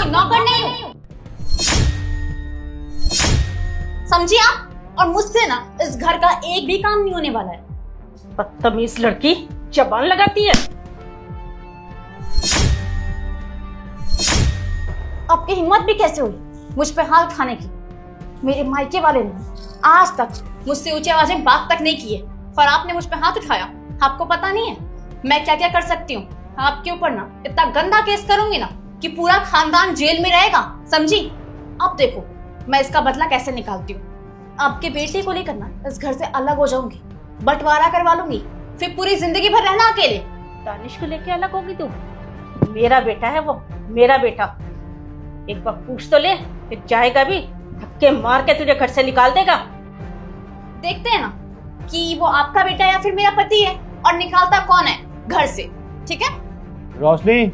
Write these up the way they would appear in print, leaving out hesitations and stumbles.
कोई नौकर नहीं हूँ, समझी आप? और मुझसे ना इस घर का एक भी काम नहीं होने वाला है। बदतमीज लड़की, जबान लगाती है। आपकी हिम्मत भी कैसे हुई मुझ पे हाथ उठाने की? मेरे मायके वाले ने आज तक मुझसे ऊंची आवाजें बात तक नहीं की है, और आपने मुझ पे हाथ उठाया। आपको पता नहीं है मैं क्या क्या कर सकती हूँ? आपके ऊपर ना इतना गंदा केस करूंगी ना कि पूरा खानदान जेल में रहेगा, समझी? अब देखो मैं इसका बदला कैसे निकालती हूँ। आपके बेटे को लेकर ना इस घर से अलग हो जाऊंगी, बंटवारा करवा लूंगी, फिर पूरी जिंदगी भर रहना अकेले। दानिश को लेके अलग होगी तू? मेरा बेटा है वो, मेरा बेटा। एक बार पूछ तो ले, फिर जाएगा भी, धक्के मार के तुझे घर से निकाल देगा। देखते हैं ना कि वो आपका बेटा या फिर मेरा पति है, और निकालता कौन है घर से, ठीक है? रोशनी,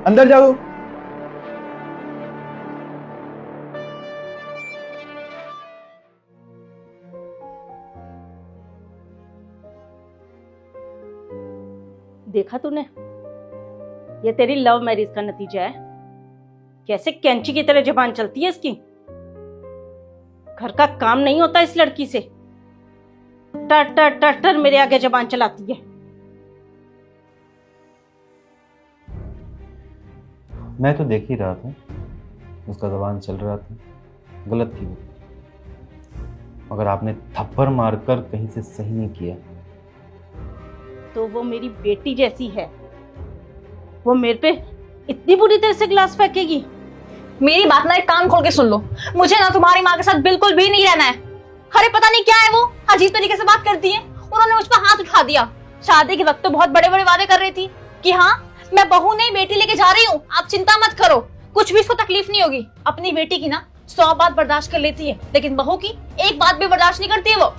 अंदर जाओ। देखा तूने, ये तेरी लव मैरिज का नतीजा है। कैसे कैंची की तरह जुबान चलती है इसकी। घर का काम नहीं होता इस लड़की से, टर टर टर टर मेरे आगे जुबान चलाती है। मैं तो देख ही रहा था, उसका जबान चल रहा था, गलत थी वो। मगर आपने थप्पड़ मारकर कहीं से सही नहीं किया। तो वो मेरी बेटी जैसी है, वो मेरे पे इतनी बुरी तरह से गिलास फेंकेगी? मेरी बात ना एक कान खोल के सुन लो, मुझे ना तुम्हारी माँ के साथ बिल्कुल भी नहीं रहना है। अरे पता नहीं क्या है वो, अजीब तरीके से बात करती है। उन्होंने मुझ पर हाथ उठा दिया। शादी के वक्त तो बहुत बड़े बड़े वादे कर रही थी कि हाँ मैं बहू नहीं बेटी लेके जा रही हूँ, आप चिंता मत करो, कुछ भी इसको तकलीफ नहीं होगी। अपनी बेटी की ना 100 बात बर्दाश्त कर लेती है, लेकिन बहू की एक बात भी बर्दाश्त नहीं करती है वो।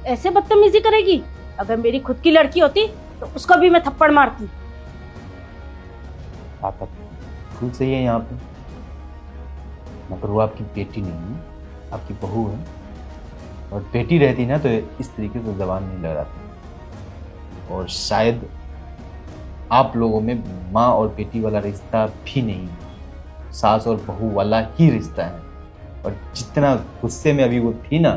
ऐसे बदतमीजी करेगी? अगर मेरी खुद की लड़की होती तो उसको भी मैं थप्पड़ मारती। आप खुद सही है यहाँ पे, मगर वो आपकी बेटी नहीं है, आपकी बहू है। और बेटी रहती ना तो इस तरीके से जबान नहीं लड़ाती। और शायद आप लोगों में माँ और बेटी वाला रिश्ता भी नहीं है, सास और बहू वाला ही रिश्ता है। और जितना गुस्से में अभी वो थी ना,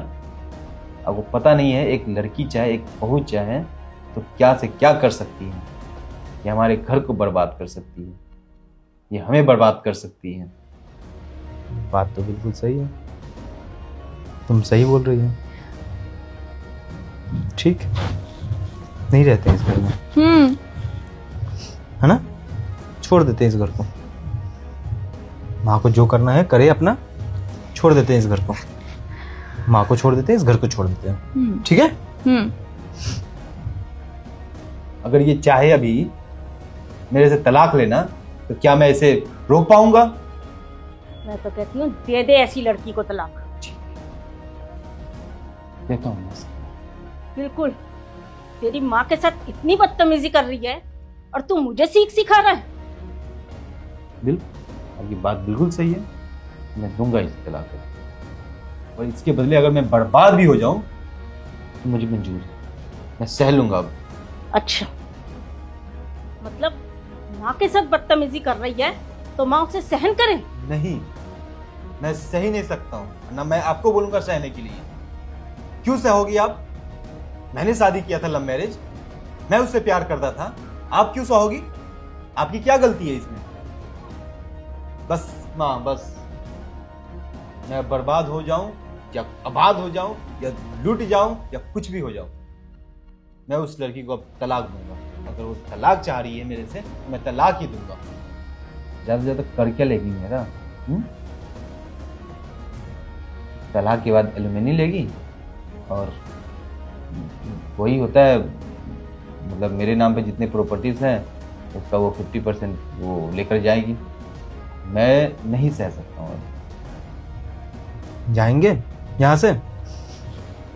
अब वो पता नहीं है एक लड़की चाहे एक बहू चाहे तो क्या से क्या कर सकती है। ये हमारे घर को बर्बाद कर सकती है, ये हमें बर्बाद कर सकती है। बात तो बिल्कुल सही है, तुम सही बोल रही हो। ठीक, नहीं रहते इस घर में, है ना? छोड़ देते हैं इस घर को। माँ को जो करना है करे अपना, छोड़ देते हैं इस घर को। माँ को छोड़ देते हैं, इस घर को छोड़ देते हैं, ठीक है? अगर ये चाहे अभी मेरे से तलाक लेना तो क्या मैं इसे रोक पाऊंगा? मैं तो कहती हूँ दे दे ऐसी लड़की को तलाक। देता हूँ। बिल्कुल, तेरी माँ के साथ इतनी बदतमीजी कर रही है और तू मुझे सीख सिखा रहा है। बिल्कुल, आपकी बात बिल्कुल सही है, मैं दूंगा इसे तलाक। और इसके बदले अगर मैं बर्बाद भी हो जाऊं तो मुझे मंजूर है, मैं सह लूंगा अब। अच्छा, मतलब माँ के साथ बदतमीजी कर रही है तो माँ उसे सहन करे? नहीं, मैं सह ही नहीं सकता हूँ ना, मैं आपको बोलूंगा सहने के लिए। क्यों सहोगी आप? मैंने शादी किया था लव मैरिज, मैं उससे प्यार करता था, आप क्यों सहोगी? आपकी क्या गलती है इसमें? बस माँ, बस मैं बर्बाद हो जाऊं या आबाद हो जाऊं या लूट जाऊं या कुछ भी हो जाऊं, मैं उस लड़की को अब तलाक दूंगा। अगर वो तलाक चाह रही है मेरे से तो मैं तलाक ही दूंगा। ज्यादा से ज्यादा कर क्या लेगी मेरा? तलाक के बाद एलुमनी लेगी और वही होता है, मतलब मेरे नाम पे जितने प्रॉपर्टीज हैं उसका वो 50% वो लेकर जाएगी। मैं नहीं सह सकता हूँ। जाएंगे यहाँ से,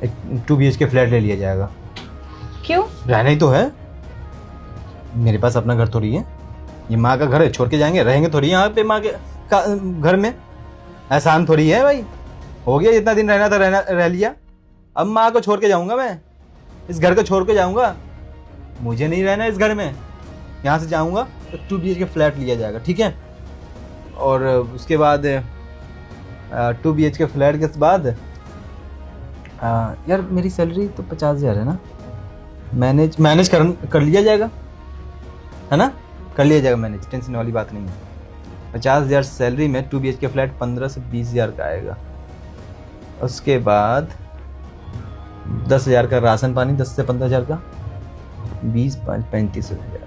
एक 2 BHK फ्लैट ले लिया जाएगा। क्यों? रहना ही तो है, मेरे पास अपना घर थोड़ी है, ये माँ का घर है, छोड़ के जाएंगे? रहेंगे थोड़ी यहाँ पे माँ के घर में, एहसान थोड़ी है भाई। हो गया जितना दिन रहना था रह लिया, अब माँ को छोड़ के जाऊंगा मैं, इस घर को छोड़ के जाऊंगा। मुझे नहीं रहना इस घर में, यहाँ से जाऊँगा तो 2 BHK फ्लैट लिया जाएगा, ठीक है। और उसके बाद 2 BHK फ्लैट के बाद यार मेरी सैलरी तो 50,000 है ना, मैनेज कर लिया जाएगा, है ना, कर लिया जाएगा मैनेज, टेंशन वाली बात नहीं है। 50,000 सैलरी में 2 BHK फ्लैट 15 से 20,000 का आएगा। उसके बाद 10,000 का राशन पानी, 10 से 15,000 का, 20 5 35,000,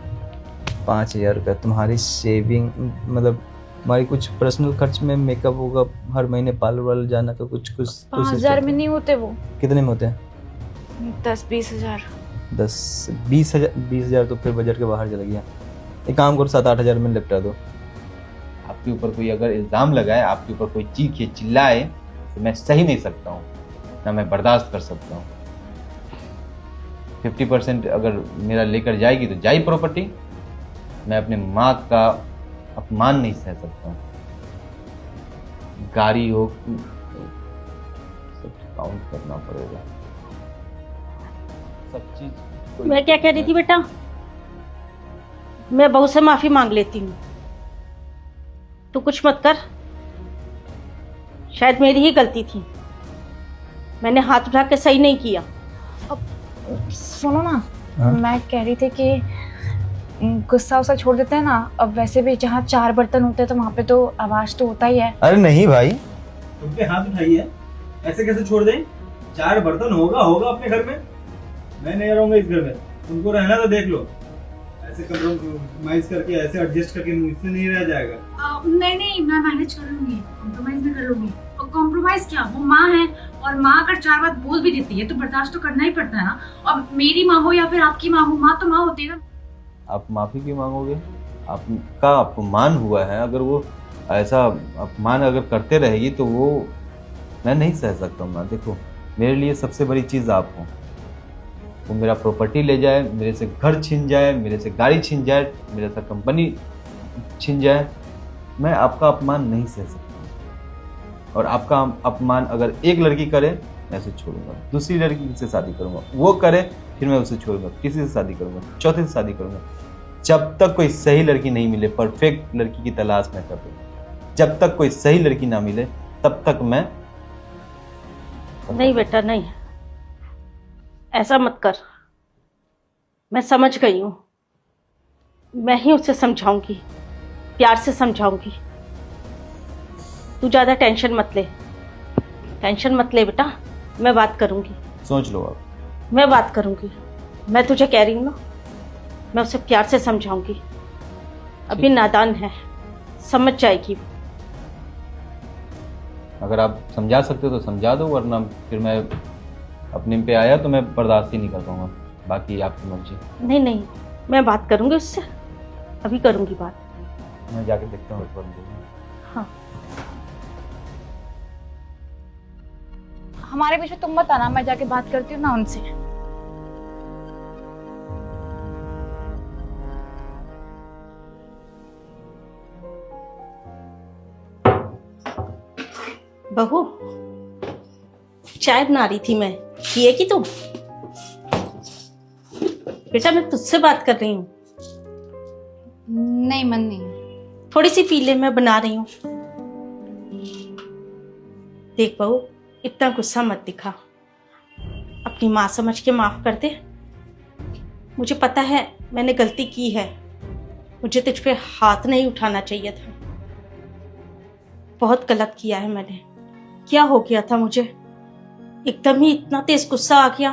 5,000 रुपया तुम्हारी सेविंग, मतलब हमारी कुछ पर्सनल खर्च में मेकअप होगा, हर महीने पार्लर वाले जाना का कुछ 5,000 में नहीं होते वो। कितने में होते हैं? 10-20,000। 20,000 तो फिर बजट के बाहर चला गया। एक काम करो 7-8,000 में निपटा दो। आपके ऊपर कोई अगर इल्ज़ाम लगाए, आपके ऊपर कोई चीखे चिल्लाए तो मैं सही नहीं सकता हूँ, ना मैं बर्दाश्त कर सकता हूँ। 50% अगर मेरा लेकर जाएगी तो जाई प्रॉपर्टी, मैं अपने माँ का अपमान नहीं सह सकता हूँ। गाड़ी हो सब काउंट करना पड़ेगा, सब चीज। मैं क्या कह रही थी बेटा, मैं बहू से माफी मांग लेती हूँ, तू कुछ मत कर। शायद मेरी ही गलती थी, मैंने हाथ उठा के सही नहीं किया। सुनो ना, हाँ? मैं कह रही थी कि गुस्सा उसा छोड़ देते हैं ना। अब वैसे भी जहाँ 4 बर्तन होते हैं तो वहाँ पे तो आवाज तो होता ही है। अरे नहीं भाई, तुम पे हाथ उठाइए, ऐसे कैसे छोड़ दें? 4 बर्तन होगा अपने घर में, मैं नहीं रहूंगा इस घर में, तुमको रहना तो देख लो। ऐसे कम्प्रोमाइज करके, ऐसे एडजस्ट करके मुझसे नहीं रह जाएगा। नहीं, मैं मैनेज कर लूंगी, कॉम्प्रोमाइज में कर लूंगी। और कॉम्प्रोमाइज क्या, वो माँ है, और माँ अगर 4 बात बोल भी देती है तो बर्दाश्त तो करना ही पड़ता है ना। और मेरी माँ हो या फिर आपकी माँ हो, माँ तो माँ होती है ना। आप माफी क्यों मांगोगे? आपका अपमान हुआ है, अगर वो ऐसा अपमान अगर करते रहेगी तो वो मैं नहीं सह सकता हूँ। देखो, मेरे लिए सबसे बड़ी चीज़ आप हो। वो मेरा प्रॉपर्टी ले जाए, मेरे से घर छीन जाए, मेरे से गाड़ी छीन जाए, मेरे से कंपनी छीन जाए, मैं आपका अपमान नहीं सह सकता। और आपका अपमान अगर एक लड़की करे मैं उसे छोड़ूंगा, दूसरी लड़की से शादी करूंगा, वो करे फिर मैं उसे छोड़ूंगा, किसी से शादी करूंगा, चौथे से शादी करूंगा, जब तक कोई सही लड़की नहीं मिले। परफेक्ट लड़की की तलाश में कर दूंगा, जब तक कोई सही लड़की ना मिले तब तक मैं नहीं बेटा नहीं, ऐसा मत कर। मैं समझ गई हूँ, मैं ही उसे समझाऊंगी, प्यार से समझाऊंगी। तू ज्यादा टेंशन मत ले बेटा, मैं बात करूंगी। सोच लो आप। मैं बात करूंगी, मैं तुझे कह रही हूँ ना, मैं उसे प्यार से समझाऊंगी। अभी नादान है, समझ जाएगी। अगर आप समझा सकते हो तो समझा दो, वरना फिर मैं अपने पे आया तो मैं बर्दाश्त ही नहीं कर पाऊंगा। बाकी आपकी मर्जी। नहीं, मैं बात करूंगी उससे, अभी करूंगी बात। मैं जाके देखता हूँ। हाँ, हमारे बीच में तुम मत आना, मैं जाके बात करती हूँ ना उनसे। बहू चाय बना रही थी मैं, पिएगी तुम? बेटा मैं तुझसे बात कर रही हूँ। नहीं, मन नहीं। थोड़ी सी पी ले, मैं बना रही हूँ। देख बहू, इतना गुस्सा मत दिखा, अपनी माँ समझ के माफ कर दे। मुझे पता है मैंने गलती की है, मुझे तुझ पे हाथ नहीं उठाना चाहिए था, बहुत गलत किया है मैंने। क्या हो गया था मुझे, एकदम ही इतना तेज गुस्सा आ गया।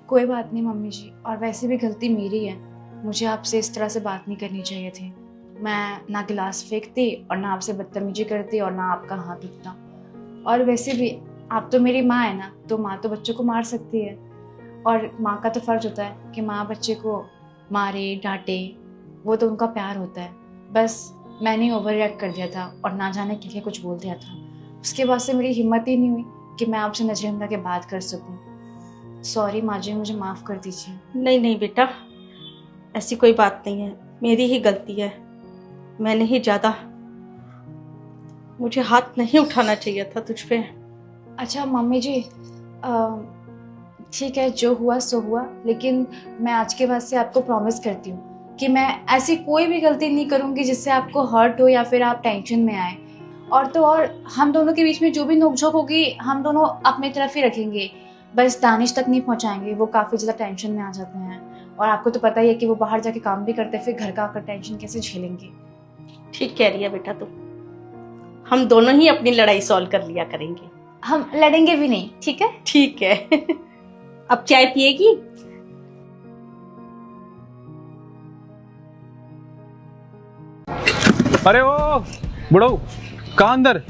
कोई बात नहीं मम्मी जी, और वैसे भी गलती मेरी है, मुझे आपसे इस तरह से बात नहीं करनी चाहिए थी। मैं ना गिलास फेंकती और ना आपसे बदतमीजी करती और ना आपका हाथ उठता। और वैसे भी आप तो मेरी माँ है ना, तो माँ तो बच्चों को मार सकती है, और माँ का तो फर्ज होता है कि माँ बच्चे को मारे डांटे, वो तो उनका प्यार होता है। बस मैंने ओवर रिएक्ट कर दिया था और ना जाने के लिए कुछ बोल दिया था। उसके बाद से मेरी हिम्मत ही नहीं हुई कि मैं आपसे नजर अंदा के बात कर सकूं। सॉरी माँ जी, मुझे माफ़ कर दीजिए। नहीं बेटा, ऐसी कोई बात नहीं है, मेरी ही गलती है, मैंने ही ज़्यादा, मुझे हाथ नहीं उठाना चाहिए था तुझ पे। अच्छा मम्मी जी, ठीक है, जो हुआ सो हुआ, लेकिन मैं आज के बाद से आपको प्रॉमिस करती हूँ कि मैं ऐसी कोई भी गलती नहीं करूँगी जिससे आपको हर्ट हो या फिर आप टेंशन में आए। और तो और हम दोनों के बीच में जो भी नोकझोंक होगी हम दोनों अपनी तरफ ही रखेंगे, बस दानिश तक नहीं पहुँचाएंगे, वो काफ़ी ज़्यादा टेंशन में आ जाते हैं। और आपको तो पता ही है कि वो बाहर जाके काम भी करते हैं, फिर घर का आकर टेंशन कैसे झेलेंगे। ठीक कह रही है बेटा तू, हम दोनों ही अपनी लड़ाई सॉल्व कर लिया करेंगे। हम लड़ेंगे भी नहीं, ठीक है? ठीक है। अब चाय पिएगी? अरे ओ बुढ़ो, कहाँ अंदर?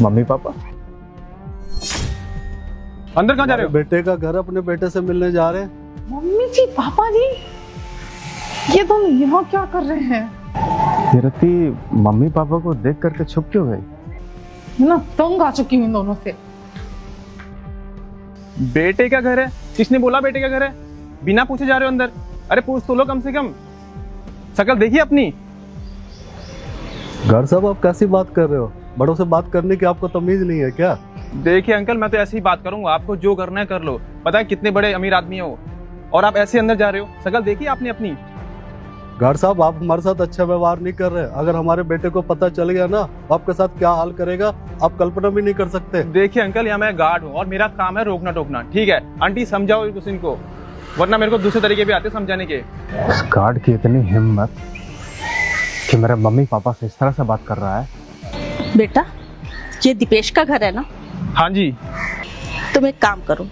मम्मी पापा अंदर कहाँ जा रहे हो? बेटे का घर, अपने बेटे से मिलने जा रहे हैं। मम्मी जी, पापा जी, ये तुम यहाँ क्या कर रहे हैं? कीर्ति, मम्मी पापा को देख करके छुप क्यों गई? मैं ना तंग आ चुकी हूँ इन दोनों से। बेटे का घर है? किसने बोला बेटे का घर है? बिना पूछे जा रहे हो अंदर? अरे पूछ तो लो कम से कम, शक्ल देखिए अपनी। घर साहब, आप कैसी बात कर रहे हो? बड़ों से बात करने की आपको तमीज नहीं है क्या? देखिए अंकल, मैं तो ऐसे ही बात करूंगा, आपको जो करना है कर लो। पता है कितने बड़े अमीर आदमी हो और आप ऐसे अंदर जा रहे हो? शक्ल देखिए आपने अपनी। घर साहब, आप हमारे साथ अच्छा व्यवहार नहीं कर रहे। अगर हमारे बेटे को पता चल गया ना, आपके साथ क्या हाल करेगा आप कल्पना भी नहीं कर सकते। देखिए अंकल, यहाँ मैं गार्ड हूँ और मेरा काम है रोकना टोकना, ठीक है? आंटी समझाओ कुछ इनको, वरना मेरे को दूसरे तरीके भी आते समझाने के। उस गार्ड की इतनी हिम्मत कि मेरे मम्मी पापा से इस तरह से बात कर रहा है। बेटा, ये दीपेश का घर है ना? हाँ जी। तुम एक काम करो,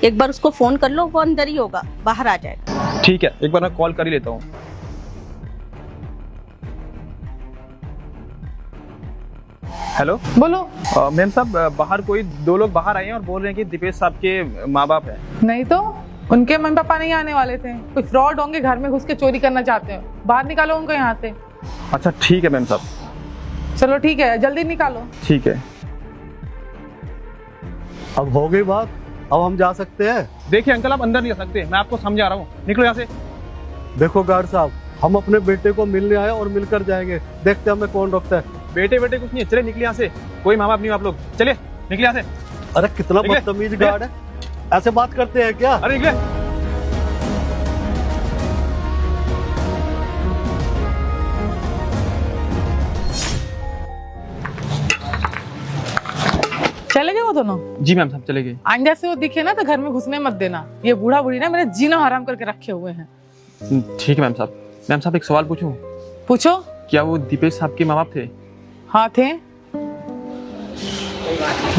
एक बार उसको फोन कर लो, वो अंदर ही होगा, बाहर आ जाएगा। ठीक है, एक बार मैं कॉल कर ही लेता हूँ। हेलो बोलो। मैम साहब, बाहर कोई दो लोग बाहर आए हैं और बोल रहे हैं कि दीपेश साहब के माँ बाप है। नहीं तो उनके मम्मी पापा नहीं आने वाले थे, कोई फ्रॉड होंगे, घर में घुस के चोरी करना चाहते हो। बाहर निकालो उनको यहाँ से। अच्छा ठीक है मैम साहब। चलो ठीक है, जल्दी निकालो। ठीक है। अब हो गई बात, अब हम जा सकते हैं। देखिए अंकल, आप अंदर नहीं जा सकते, मैं आपको समझा रहा हूँ, निकलो यहाँ से। देखो गार्ड साहब, हम अपने बेटे को मिलने आए और मिलकर जाएंगे, देखते हमें कौन रोकता है। बेटे बेटे कुछ नहीं है, चले निकले यहाँ से, कोई माँ बाप नहीं हो आप लोग, चले निकले यहाँ से। अरे कितना निकले, बदतमीज निकले। गार्ड है, ऐसे बात करते हैं क्या? अरे निकले। चले गए वो दोनों? जी मैम साहब चले गए। आइंदा से वो दिखे ना तो घर में घुसने मत देना। ये बूढ़ा बूढ़ी ना मेरे जीना हराम करके रखे हुए हैं। ठीक है मैम साहब। मैम साहब एक सवाल पूछूं? पूछो। क्या वो दीपेश साहब के माँ बाप थे? हाँ थे।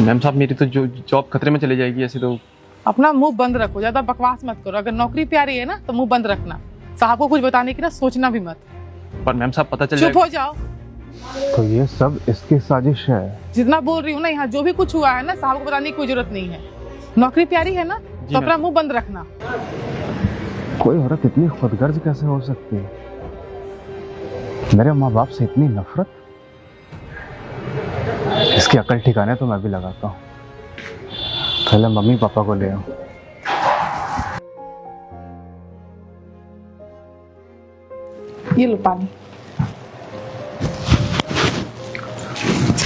मैम साहब मेरी तो जो जॉब खतरे में चली जाएगी ऐसे तो। अपना मुंह बंद रखो, ज्यादा बकवास मत करो। अगर नौकरी प्यारी है ना तो मुंह बंद रखना। साहब को कुछ बताने की ना सोचना भी मत। पर मैम साहब पता चल चुप जाएगा। हो जाओ। तो ये सब इसकी साजिश है। जितना बोल रही हूँ ना, यहाँ जो भी कुछ हुआ है ना, साहब को बताने की कोई जरूरत नहीं है। नौकरी प्यारी है ना तो अपना मुंह बंद रखना। कोई औरत इतनी खुदगर्ज कैसे हो सकती है? मेरे माँ बाप से इतनी नफरत? इसकी अकल ठिकाने तो मैं भी लगाता हूँ। पहले मम्मी पापा को ले आऊं। ये लो पानी।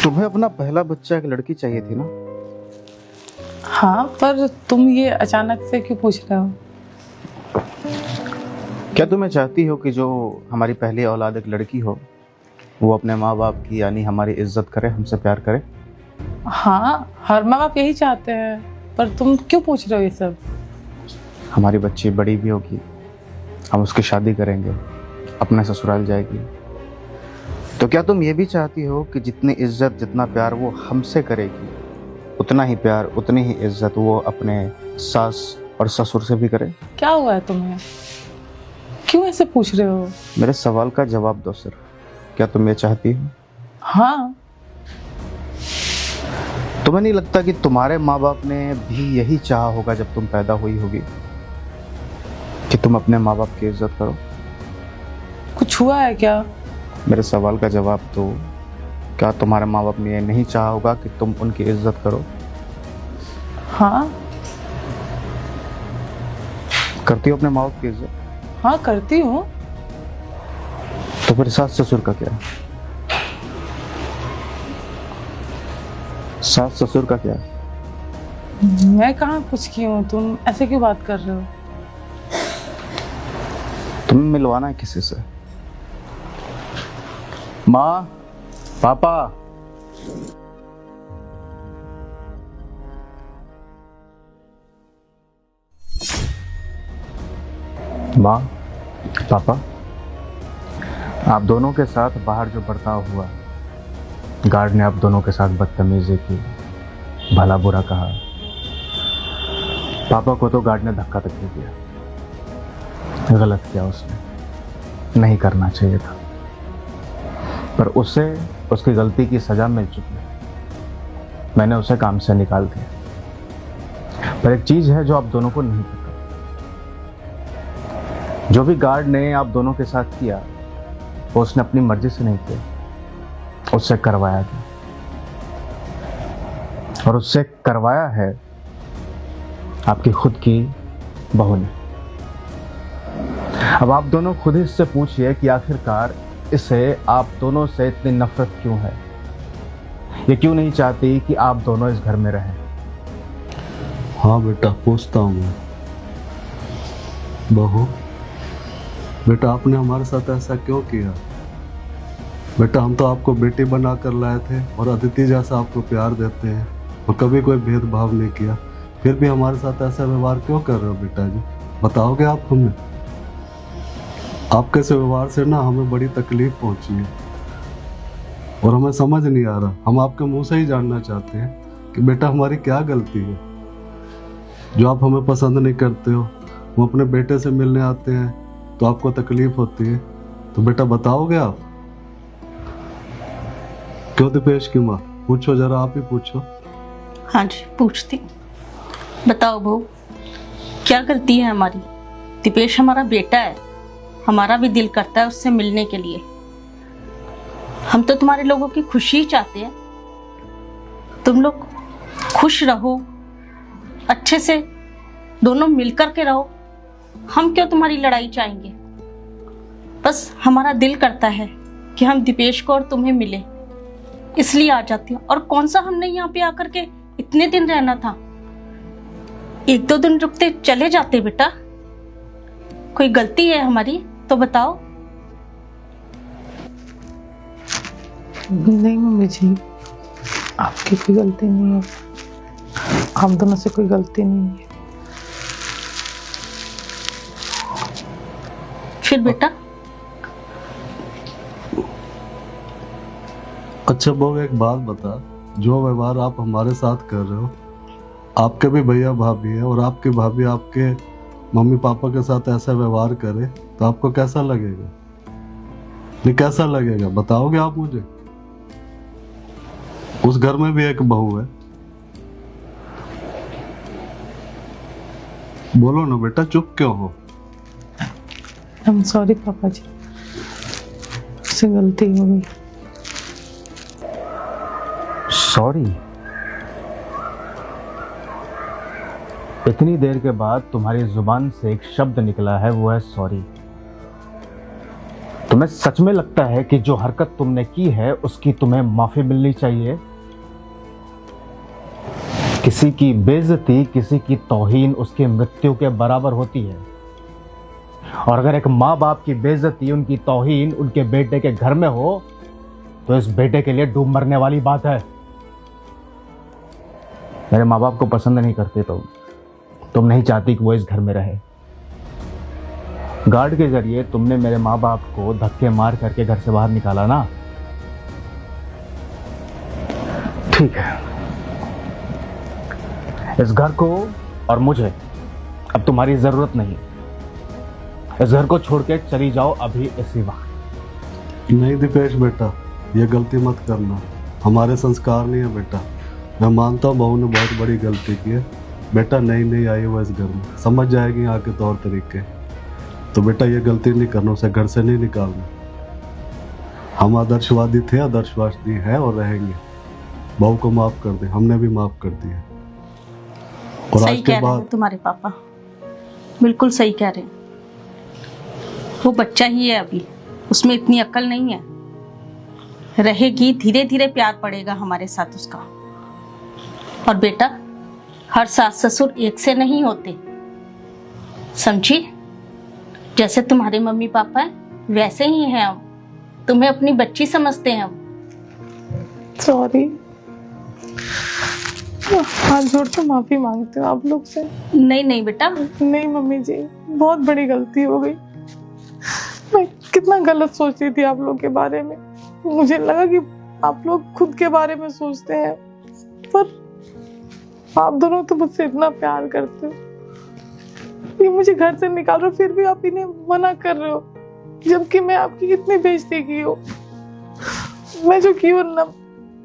तुम्हें अपना पहला बच्चा एक लड़की चाहिए थी ना? हाँ, पर तुम ये अचानक से क्यों पूछ रहे हो? क्या तुम्हें चाहती हो कि जो हमारी पहली औलाद एक लड़की हो, वो अपने माँ बाप की यानी हमारी इज्जत करे, हमसे प्यार करे? हाँ, हर माँ बाप यही चाहते हैं, पर तुम क्यों पूछ रहे हो ये सब? हमारी बच्ची बड़ी भी होगी, हम उसकी शादी करेंगे, अपने ससुराल जाएगी। तो क्या तुम ये भी चाहती हो कि जितनी इज्जत जितना प्यार वो हमसे करेगी, उतना ही प्यार उतनी ही इज्जत वो अपने सास और ससुर से भी करे? क्या हुआ है तुम्हें? क्यों ऐसे पूछ रहे हो? मेरे सवाल का जवाब दो सिर्फ। क्या तुम ये चाहती हो? हाँ। तुम्हें नहीं लगता कि तुम्हारे माँ बाप ने भी यही चाहा होगा जब तुम पैदा हुई होगी, कि तुम अपने माँ बाप की इज्जत करो? कुछ हुआ है क्या? मेरे सवाल का जवाब दो। क्या तुम्हारे माँ बाप ने ये नहीं चाहा होगा कि तुम उनकी इज्जत करो? हाँ। करती हो अपने माँ बाप की इज्जत? हाँ करती हूँ। तो फिर सास ससुर का क्या? सास ससुर का क्या? मैं कहाँ कुछ की हूँ, तुम ऐसे क्यों बात कर रहे हो? तुम्हें मिलवाना है किसी से। माँ, पापा। माँ, पापा, आप दोनों के साथ बाहर जो बर्ताव हुआ, गार्ड ने आप दोनों के साथ बदतमीजी की, भला बुरा कहा। पापा को तो गार्ड ने धक्का तक नहीं दिया। गलत किया उसने, नहीं करना चाहिए था, पर उसे उसकी गलती की सजा मिल चुकी है। मैंने उसे काम से निकाल दिया। पर एक चीज है जो आप दोनों को नहीं पता, जो भी गार्ड ने आप दोनों के साथ किया वो उसने अपनी मर्जी से नहीं किया, उससे करवाया गया, और उससे करवाया है आपकी खुद की बहू ने। अब आप दोनों खुद ही इससे पूछिए कि आखिरकार इसे आप दोनों से इतनी नफरत क्यों है। ये क्यों नहीं चाहती कि आप दोनों इस घर में रहें। हाँ बेटा, पूछता हूँ मैं। बहू, बेटा आपने हमारे साथ ऐसा क्यों किया? बेटा हम तो आपको बेटी बना कर लाए थे और अदिति जैसा आपको प्यार देते हैं और कभी कोई भेदभाव नहीं किया, फिर भी हमारे साथ ऐसा व्यवहार क्यों कर रहे हो बेटा जी? बताओगे आप हमें? आपके इस व्यवहार से ना हमें बड़ी तकलीफ पहुंची है और हमें समझ नहीं आ रहा। हम आपके मुंह से ही जानना चाहते हैं कि बेटा हमारी क्या गलती है जो आप हमें पसंद नहीं करते हो। हम अपने बेटे से मिलने आते हैं तो आपको तकलीफ होती है, तो बेटा बताओगे आप? क्यों दीपेश की माँ? पूछो जरा, आप ही पूछो। हाँ जी, पूछती हूँ। बताओ बहू, क्या गलती है हमारी? दीपेश हमारा बेटा है, हमारा भी दिल करता है उससे मिलने के लिए। हम तो तुम्हारे लोगों की खुशी चाहते हैं, तुम लोग खुश रहो, अच्छे से दोनों मिलकर के रहो। हम क्यों तुम्हारी लड़ाई चाहेंगे? बस हमारा दिल करता है कि हम दीपेश को और तुम्हें मिले, इसलिए आ जाती हूँ। और कौन सा हमने यहाँ पे आकर के इतने दिन रहना था? एक दो दिन रुकते चले जाते बेटा। कोई गलती है हमारी तो बताओ। नहीं मम्मी जी, आपकी कोई गलती नहीं है, हम दोनों से कोई गलती नहीं है। फिर बेटा? अच्छा बहू, एक बात बता, जो व्यवहार आप हमारे साथ कर रहे हो, आपके भी भैया भाभी है और आपकी भाभी आपके मम्मी पापा के साथ ऐसा व्यवहार करे तो आपको कैसा लगेगा? नहीं कैसा लगेगा बताओगे आप मुझे? उस घर में भी एक बहू है। बोलो ना बेटा, चुप क्यों हो? आई एम सॉरी पापा जी, उससे गलती हो गई। सॉरी? इतनी देर के बाद तुम्हारी जुबान से एक शब्द निकला है, वो है सॉरी। तुम्हें सच में लगता है कि जो हरकत तुमने की है उसकी तुम्हें माफी मिलनी चाहिए? किसी की बेइज्जती, किसी की तौहीन उसकी मृत्यु के बराबर होती है, और अगर एक माँ बाप की बेइज्जती, उनकी तौहीन उनके बेटे के घर में हो तो इस बेटे के लिए डूब मरने वाली बात है। मेरे माँ बाप को पसंद नहीं करते तुम नहीं चाहती कि वो इस घर में रहे। गार्ड के जरिए तुमने मेरे माँ बाप को धक्के मार करके घर से बाहर निकाला ना। ठीक है, इस घर को और मुझे अब तुम्हारी जरूरत नहीं। इस घर को छोड़ के चली जाओ अभी इसी वक्त। नहीं दीपेश बेटा, ये गलती मत करना, हमारे संस्कार नहीं है बेटा। मैं मानता हूँ बहू ने बहुत बड़ी गलती की है बेटा, नहीं आई वो इस घर में, समझ जाएगी यहाँ के तौर तरीके। तो बेटा ये गलती नहीं करना, उसे घर से नहीं निकालना। हम आदर्शवादी थे, आदर्शवादी है और रहेंगे। बहू को माफ कर दे, हमने भी माफ कर दिया। और सही कह रहे हैं तुम्हारे पापा, बिल्कुल सही कह रहे हैं। वो बच्चा ही है अभी, उसमें इतनी अक्ल नहीं है। रहेगी, धीरे धीरे प्यार पड़ेगा हमारे साथ उसका। और बेटा, हर सास ससुर एक से नहीं होते, समझी? जैसे तुम्हारे मम्मी पापा हैं वैसे ही हैं हम, तुम्हें अपनी बच्ची समझते हैं हम। सॉरी, हाथ जोड़ के माफी मांगती हूँ आप लोग से। नहीं नहीं बेटा, नहीं मम्मी जी, बहुत बड़ी गलती हो गई। मैं कितना गलत सोच रही थी आप लोग के बारे में। मुझे लगा कि आप लोग खुद के बारे में सोचते हैं, पर आप दोनों तो मुझसे इतना प्यार करते हो। ये मुझे घर से निकाल रहे हो, फिर भी आप इन्हें मना कर रहे हो, जबकि मैं आपकी कितनी बेइज्जती की हूँ। मैं जो की हूँ ना,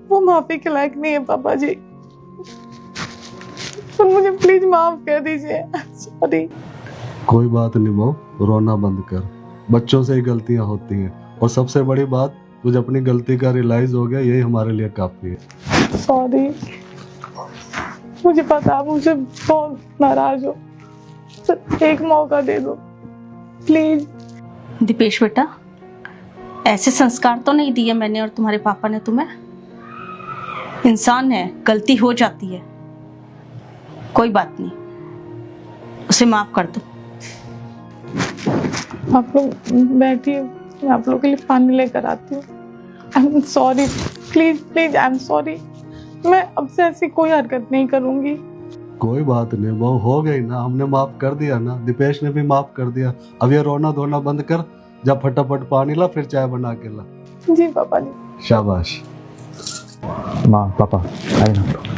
वो माफी के लायक नहीं है पापा जी। तो मुझे प्लीज माफ कर दीजिए। सॉरी। कोई बात नहीं बहू, रोना बंद कर। बच्चों से ही गलतियां होती हैं, और सबसे बड़ी बात, तुझे अपनी गलती का रियलाइज हो गया, यही हमारे लिए काफी है। सॉरी, मुझे पता आप मुझे बहुत नाराज हो। सर एक मौका दे दो प्लीज। दीपेश बेटा, ऐसे संस्कार तो नहीं दिए मैंने और तुम्हारे पापा ने तुम्हें। इंसान है, गलती हो जाती है, कोई बात नहीं, उसे माफ कर दो। आप लोग बैठिए, मैं आप लोग के लिए पानी लेकर आती हूँ। I am sorry, please please, I am sorry. मैं अब से ऐसी कोई हरकत नहीं करूंगी। कोई बात नहीं बहू, हो गई ना, हमने माफ कर दिया ना, दीपेश ने भी माफ कर दिया। अब ये रोना धोना बंद कर, जब फटाफट पानी ला, फिर चाय बना के ला। जी पापा जी। शाबाश। माँ पापा आइए ना।